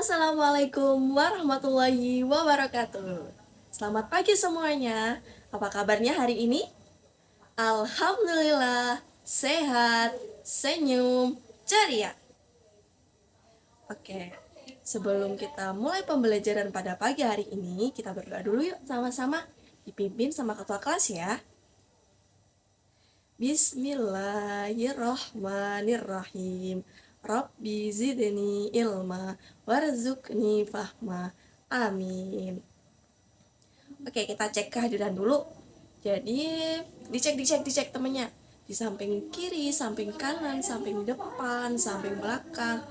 Assalamualaikum warahmatullahi wabarakatuh. Selamat pagi semuanya. Apa kabarnya hari ini? Alhamdulillah, sehat, senyum, ceria. Oke, sebelum kita mulai pembelajaran pada pagi hari ini, kita berdoa dulu yuk sama-sama. Dipimpin sama ketua kelas ya. Bismillahirrahmanirrahim. Rabbi zidni ilma warzuqni fahma. Amin. Oke, kita cek kehadiran dulu. Jadi dicek temennya. Di samping kiri, samping kanan, samping depan, samping belakang.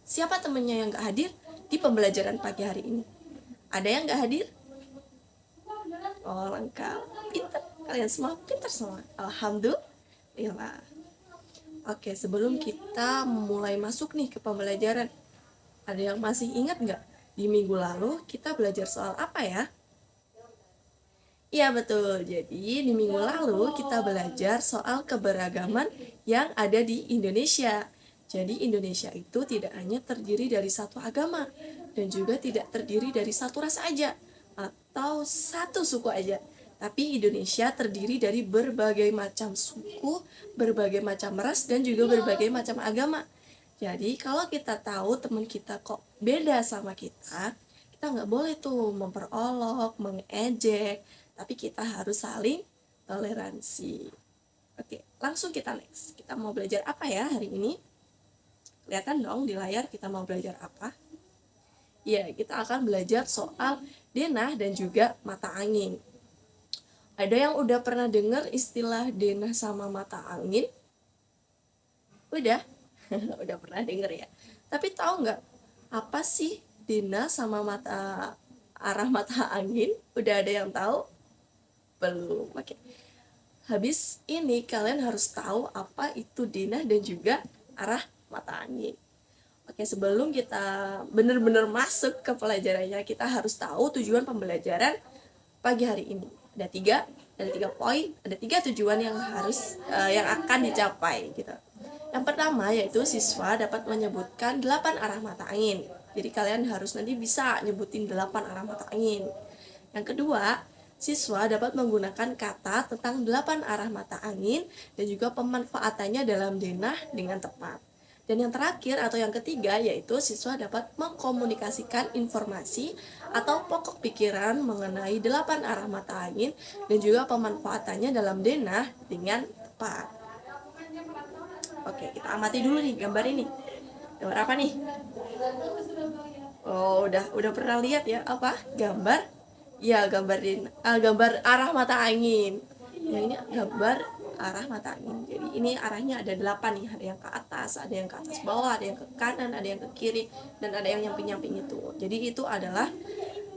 Siapa temennya yang gak hadir di pembelajaran pagi hari ini? Ada yang gak hadir? Oh, lengkap. Pintar. Kalian semua pintar semua. Alhamdulillah. Oke, sebelum kita mulai masuk nih ke pembelajaran, ada yang masih ingat nggak? Di minggu lalu kita belajar soal apa ya? Iya betul, jadi di minggu lalu kita belajar soal keberagaman yang ada di Indonesia. Jadi Indonesia itu tidak hanya terdiri dari satu agama, dan juga tidak terdiri dari satu ras aja, atau satu suku aja. Tapi Indonesia terdiri dari berbagai macam suku, berbagai macam ras, dan juga berbagai macam agama. Jadi kalau kita tahu teman kita kok beda sama kita nggak boleh tuh memperolok, mengejek, tapi kita harus saling toleransi. Oke, langsung kita next. Kita mau belajar apa ya hari ini? Kelihatan dong di layar kita mau belajar apa? Ya, kita akan belajar soal denah dan juga mata angin. Ada yang udah pernah dengar istilah denah sama mata angin? Udah? Udah pernah denger ya? Tapi tahu nggak apa sih denah sama arah mata angin? Udah ada yang tahu? Belum. Oke. Habis ini kalian harus tahu apa itu denah dan juga arah mata angin. Oke, sebelum kita benar-benar masuk ke pelajarannya, kita harus tahu tujuan pembelajaran pagi hari ini. Ada tiga poin, ada 3 tujuan yang yang akan dicapai gitu. Yang pertama yaitu siswa dapat menyebutkan 8 arah mata angin. Jadi kalian harus nanti bisa nyebutin 8 arah mata angin. Yang kedua, siswa dapat menggunakan kata tentang 8 arah mata angin dan juga pemanfaatannya dalam denah dengan tepat. Dan yang terakhir atau yang ketiga yaitu siswa dapat mengkomunikasikan informasi atau pokok pikiran mengenai 8 arah mata angin dan juga pemanfaatannya dalam denah dengan tepat. Oke, kita amati dulu nih gambar ini. Gambar apa nih? Oh, udah pernah lihat ya apa? Gambar? Ya, gambar arah mata angin. Ya, ini gambar arah mata angin. Jadi ini arahnya ada 8 nih, ada yang ke atas, ada yang ke atas bawah, ada yang ke kanan, ada yang ke kiri, dan ada yang nyamping-nyamping itu. Jadi itu adalah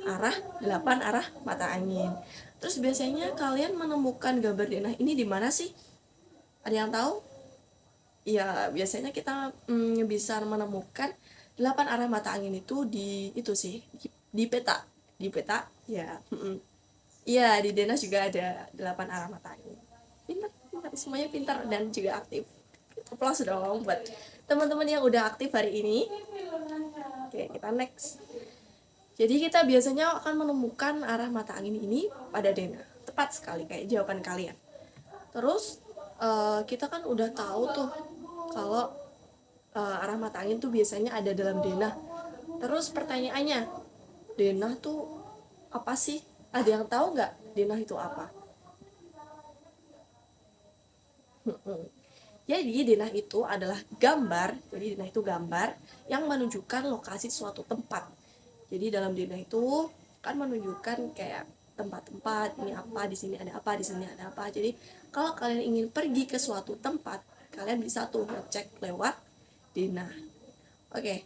8 arah mata angin. Terus biasanya kalian menemukan gambar denah ini di mana sih? Ada yang tahu? Ya, biasanya kita bisa menemukan 8 arah mata angin itu di peta. Di peta, ya. Iya, di denah juga ada 8 arah mata angin. Pintar, semuanya pintar dan juga aktif. Aplaus dong buat teman-teman yang udah aktif hari ini. Oke, kita next. Jadi kita biasanya akan menemukan arah mata angin ini pada denah. Tepat sekali kayak jawaban kalian. Terus kita kan udah tahu tuh kalau arah mata angin tuh biasanya ada dalam denah. Terus pertanyaannya, denah tuh apa sih? Ada yang tahu nggak denah itu apa? Jadi denah itu adalah gambar. Jadi denah itu gambar yang menunjukkan lokasi suatu tempat. Jadi dalam denah itu kan menunjukkan kayak tempat-tempat, ini apa, di sini ada apa, di sini ada apa. Jadi kalau kalian ingin pergi ke suatu tempat, kalian bisa tuh ngecek lewat denah. Oke.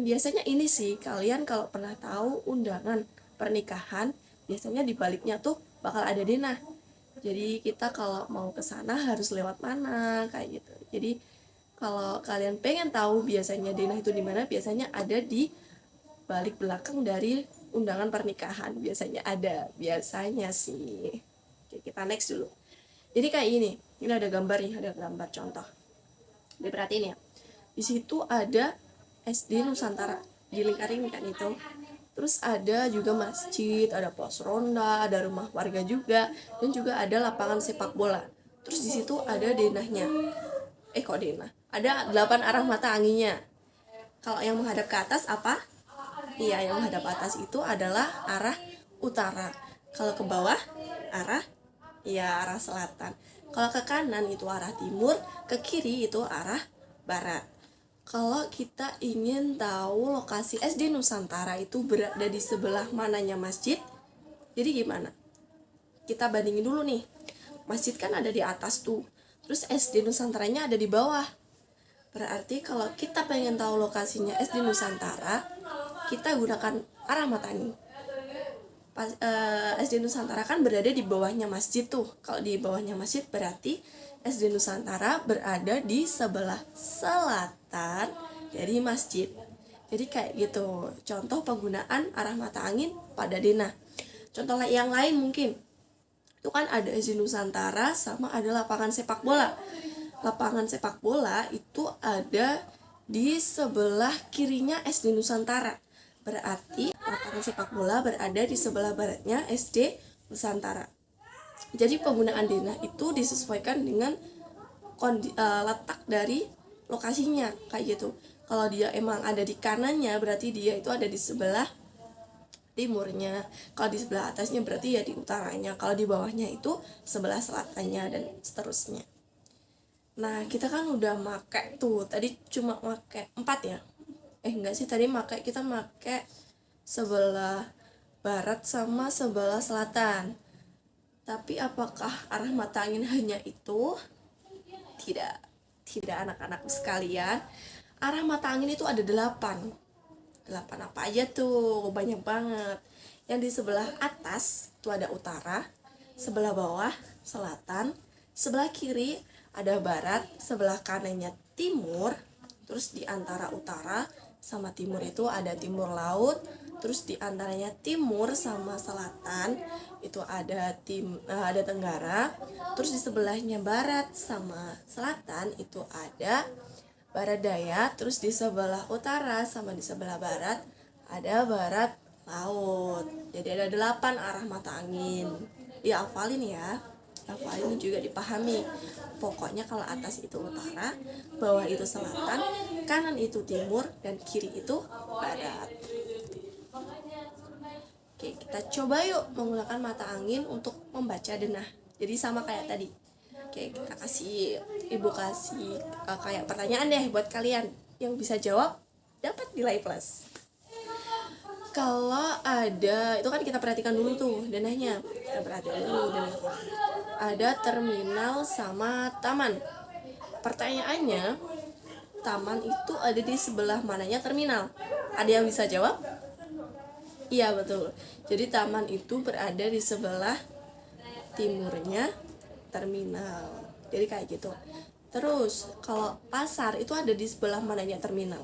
Biasanya ini sih, kalian kalau pernah tahu undangan pernikahan, biasanya di baliknya tuh bakal ada denah. Jadi kita kalau mau ke sana harus lewat mana kayak gitu. Jadi kalau kalian pengen tahu biasanya denah itu di mana, biasanya ada di balik belakang dari undangan pernikahan. Biasanya sih. Oke, kita next dulu. Jadi kayak ini ada gambar nih, ada gambar contoh. Diperhatiin ya. Di situ ada SD Nusantara. dilingkarin kan itu. Terus ada juga masjid, ada pos ronda, ada rumah warga juga, dan juga ada lapangan sepak bola. Terus di situ ada denahnya. Kok denah? Ada 8 arah mata anginnya. Kalau yang menghadap ke atas apa? Iya, yang menghadap atas itu adalah arah utara. Kalau ke bawah arah arah selatan. Kalau ke kanan itu arah timur, ke kiri itu arah barat. Kalau kita ingin tahu lokasi SD Nusantara itu berada di sebelah mananya masjid, jadi gimana? Kita bandingin dulu nih. Masjid kan ada di atas tuh. Terus SD Nusantaranya ada di bawah. Berarti kalau kita pengen tahu lokasinya SD Nusantara, kita gunakan arah mata angin. SD Nusantara kan berada di bawahnya masjid tuh. Kalau di bawahnya masjid berarti SD Nusantara berada di sebelah selatan dari masjid. Jadi kayak gitu. Contoh penggunaan arah mata angin pada denah. Contoh yang lain mungkin. Itu kan ada SD Nusantara sama ada lapangan sepak bola. Lapangan sepak bola itu ada di sebelah kirinya SD Nusantara. Berarti lapangan sepak bola berada di sebelah baratnya SD Nusantara. Jadi penggunaan denah itu disesuaikan dengan letak dari lokasinya kayak gitu. Kalau dia emang ada di kanannya berarti dia itu ada di sebelah timurnya. Kalau di sebelah atasnya berarti ya di utaranya. Kalau di bawahnya itu sebelah selatannya dan seterusnya. Nah, kita kan udah make tuh. Tadi cuma make 4 ya. Enggak sih, tadi kita make sebelah barat sama sebelah selatan. Tapi apakah arah mata angin hanya itu? Tidak anak-anak sekalian. Arah mata angin itu ada 8 apa aja tuh? Banyak banget. Yang di sebelah atas itu ada utara, sebelah bawah selatan, sebelah kiri ada barat, sebelah kanannya timur, terus di antara utara sama timur itu ada timur laut, terus di antaranya timur sama selatan itu ada tenggara, terus di sebelahnya barat sama selatan itu ada barat daya, terus di sebelah utara sama di sebelah barat ada barat laut. Jadi ada 8 arah mata angin. Dihafalin ya. Hafalin juga dipahami. Pokoknya kalau atas itu utara, bawah itu selatan, kanan itu timur, dan kiri itu barat. Oke, kita coba yuk menggunakan mata angin untuk membaca denah. Jadi sama kayak tadi. Oke, kita ibu kasih kayak pertanyaan deh buat kalian. Yang bisa jawab dapat nilai plus. Kalau ada, itu kan kita perhatikan dulu tuh denahnya. Kita perhatikan dulu denahnya. Ada terminal sama taman. Pertanyaannya, taman itu ada di sebelah mananya terminal? Ada yang bisa jawab? Iya, betul. Jadi taman itu berada di sebelah timurnya terminal. Jadi kayak gitu. Terus kalau pasar itu ada di sebelah mananya terminal?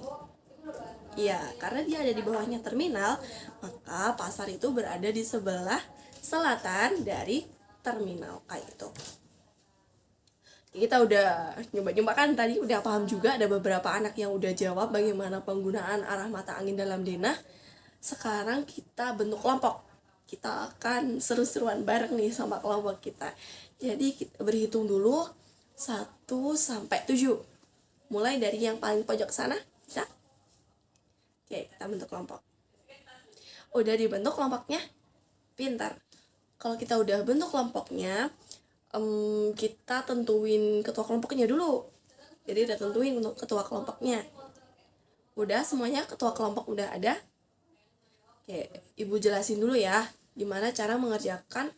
Iya, karena dia ada di bawahnya terminal, maka pasar itu berada di sebelah selatan dari terminal kayak gitu. Kita udah nyoba-nyoba kan tadi, udah paham juga, ada beberapa anak yang udah jawab bagaimana penggunaan arah mata angin dalam denah. Sekarang kita bentuk kelompok. Kita akan seru-seruan bareng nih sama kelompok kita. Jadi kita berhitung dulu 1 sampai 7. Mulai dari yang paling pojok sana, bisa? Oke, kita bentuk kelompok. Udah dibentuk kelompoknya? Pintar. Kalau kita udah bentuk kelompoknya, kita tentuin ketua kelompoknya dulu. Jadi udah tentuin untuk ketua kelompoknya. Udah semuanya ketua kelompok udah ada? Oke, ibu jelasin dulu ya gimana cara mengerjakan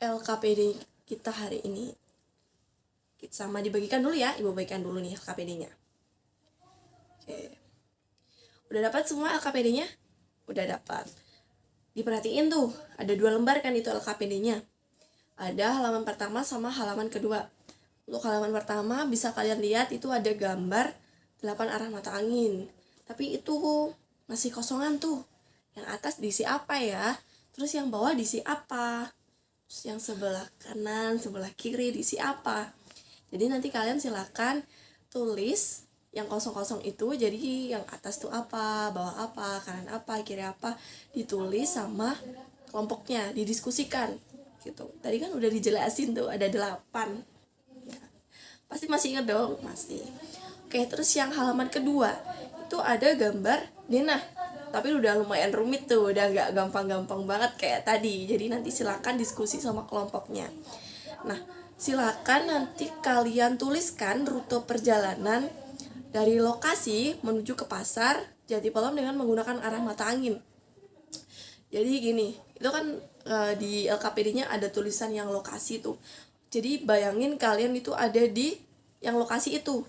LKPD kita hari ini. Sama dibagikan dulu ya, ibu bagikan dulu nih LKPD-nya. Oke. Udah dapat semua LKPD-nya? Udah dapat. Diperhatiin tuh, ada 2 lembar kan itu LKPD-nya. Ada halaman pertama sama halaman kedua. Untuk halaman pertama bisa kalian lihat itu ada gambar 8 arah mata angin. Tapi itu masih kosongan tuh. Yang atas diisi apa ya? Terus yang bawah diisi apa? Terus yang sebelah kanan, sebelah kiri diisi apa? Jadi nanti kalian silakan tulis yang kosong-kosong itu jadi yang atas tuh apa, bawah apa, kanan apa, kiri apa, ditulis sama kelompoknya, didiskusikan gitu. Tadi kan udah dijelasin tuh ada 8. Ya, pasti masih inget dong, pasti. Oke, terus yang halaman kedua itu ada gambar denah, tapi udah lumayan rumit tuh, udah nggak gampang-gampang banget kayak tadi. Jadi nanti silakan diskusi sama kelompoknya. Nah, silakan nanti kalian tuliskan rute perjalanan dari lokasi menuju ke pasar Jati Pelem dengan menggunakan arah mata angin. Jadi gini, itu kan di LKPD-nya ada tulisan yang lokasi tuh. Jadi bayangin kalian itu ada di yang lokasi itu.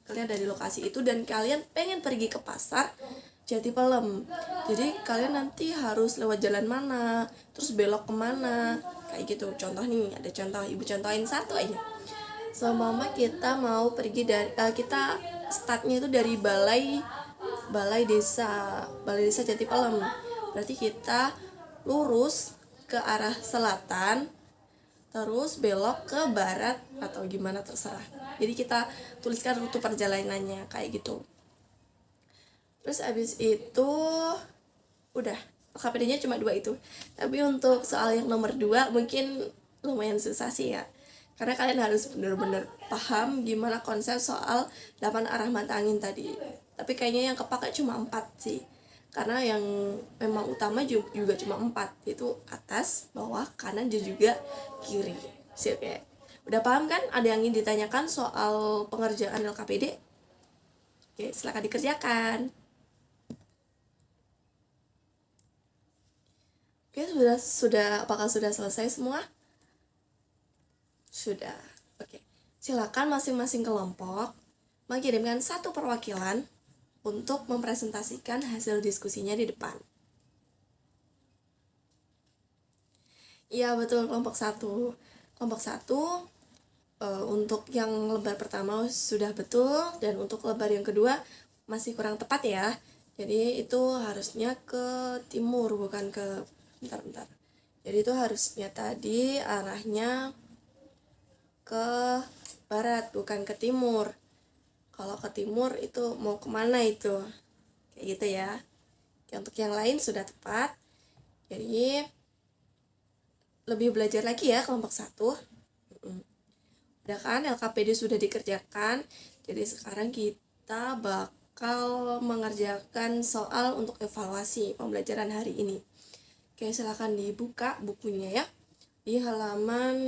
Kalian ada di lokasi itu dan kalian pengen pergi ke pasar Jati Pelem. Jadi kalian nanti harus lewat jalan mana, terus belok kemana, kayak gitu. Contoh nih, ada contoh, ibu contohin satu aja. Seumpama kita mau pergi dari kita startnya itu dari balai desa Jati Pelem. Berarti kita lurus ke arah selatan, terus belok ke barat atau gimana terserah. Jadi kita tuliskan rute perjalanannya kayak gitu. Terus abis itu udah, KPD-nya cuma 2 itu. Tapi untuk soal yang nomor 2 mungkin lumayan susah sih ya, karena kalian harus benar-benar paham gimana konsep soal 8 arah mata angin tadi. Tapi kayaknya yang kepakai cuma 4 sih, karena yang memang utama juga cuma 4, yaitu atas, bawah, kanan, dan juga kiri. Sip ya. Udah paham kan? Ada yang ingin ditanyakan soal pengerjaan LKPD? Oke, silakan dikerjakan. Oke, apakah sudah selesai semua? Sudah. Oke. Silakan masing-masing kelompok mengirimkan 1 perwakilan untuk mempresentasikan hasil diskusinya di depan. Iya, betul, kelompok 1. Kelompok 1 untuk yang lembar pertama sudah betul, dan untuk lembar yang kedua masih kurang tepat ya. Jadi itu harusnya ke timur, bukan ke bentar. Jadi itu harusnya tadi arahnya ke barat, bukan ke timur. Kalau ke timur itu mau kemana itu, kayak gitu ya. Untuk yang lain sudah tepat. Jadi lebih belajar lagi ya kelompok 1. Udah kan, LKPD sudah dikerjakan. Jadi sekarang kita bakal mengerjakan soal untuk evaluasi pembelajaran hari ini. Oke, silakan dibuka bukunya ya. Di halaman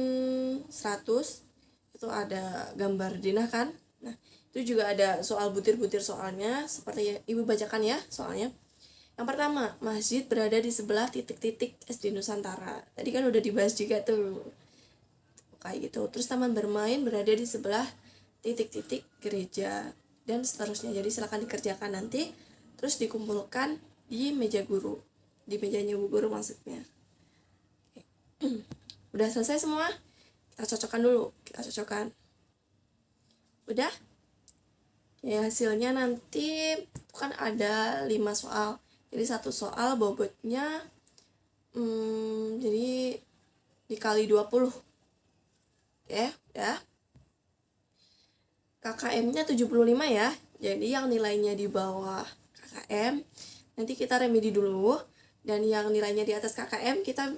100 itu ada gambar denah kan. Nah, itu juga ada soal butir-butir soalnya, seperti ibu bacakan ya soalnya. Yang pertama, masjid berada di sebelah titik-titik SD Nusantara. Tadi kan udah dibahas juga tuh, kayak gitu. Terus taman bermain berada di sebelah titik-titik gereja, dan seterusnya. Jadi silakan dikerjakan nanti, terus dikumpulkan di meja guru, di mejanya bu guru maksudnya. Udah selesai semua? Kita cocokkan dulu, udah ya. Hasilnya nanti kan ada 5 soal, jadi 1 soal bobotnya jadi dikali 20. Oke, udah. KKM-nya 75 ya. Jadi yang nilainya di bawah KKM nanti kita remedi dulu, dan yang nilainya di atas KKM kita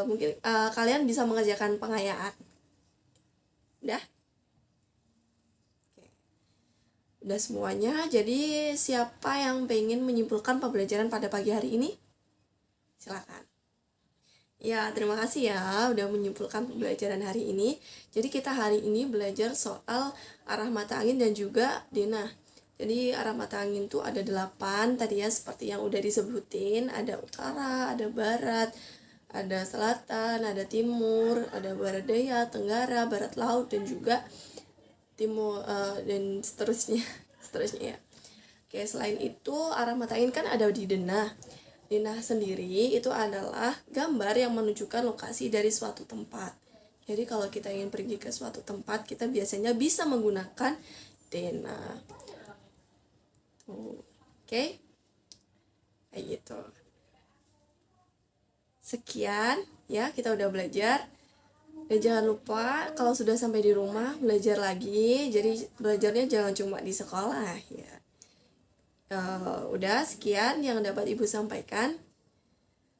mungkin kalian bisa mengerjakan pengayaan. Udah? Oke. Udah semuanya. Jadi siapa yang pengen menyimpulkan pembelajaran pada pagi hari ini? Silakan. Ya, terima kasih ya udah menyimpulkan pembelajaran hari ini. Jadi kita hari ini belajar soal arah mata angin dan juga denah. Jadi arah mata angin tuh ada 8 tadi ya, seperti yang udah disebutin. Ada utara, ada barat, ada selatan, ada timur, ada barat daya, tenggara, barat laut, dan juga timur, dan seterusnya ya. Oke, selain itu arah mata angin kan ada di denah. Denah sendiri itu adalah gambar yang menunjukkan lokasi dari suatu tempat. Jadi kalau kita ingin pergi ke suatu tempat, kita biasanya bisa menggunakan denah. Oke, kayak gitu. Sekian ya, kita udah belajar. Dan jangan lupa kalau sudah sampai di rumah belajar lagi. Jadi belajarnya jangan cuma di sekolah ya. Udah sekian yang dapat Ibu sampaikan.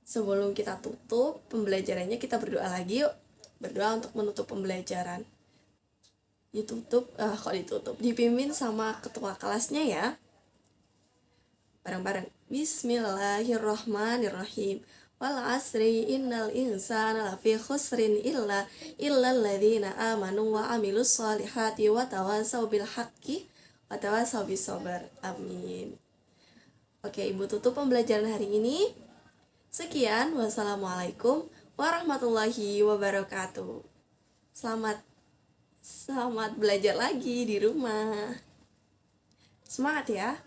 Sebelum kita tutup pembelajarannya, kita berdoa lagi yuk. Berdoa untuk menutup pembelajaran. Dipimpin sama ketua kelasnya ya. Bareng-bareng. Bismillahirrahmanirrahim. Wal asri innal insana lafi khusrin illa alladzina amanu wa amilus solihati wa tawasaw bil haqqi wa tawasaw bis sabr. Amin. Oke, Ibu tutup pembelajaran hari ini. Sekian, wassalamualaikum warahmatullahi wabarakatuh. Selamat belajar lagi di rumah. Semangat ya.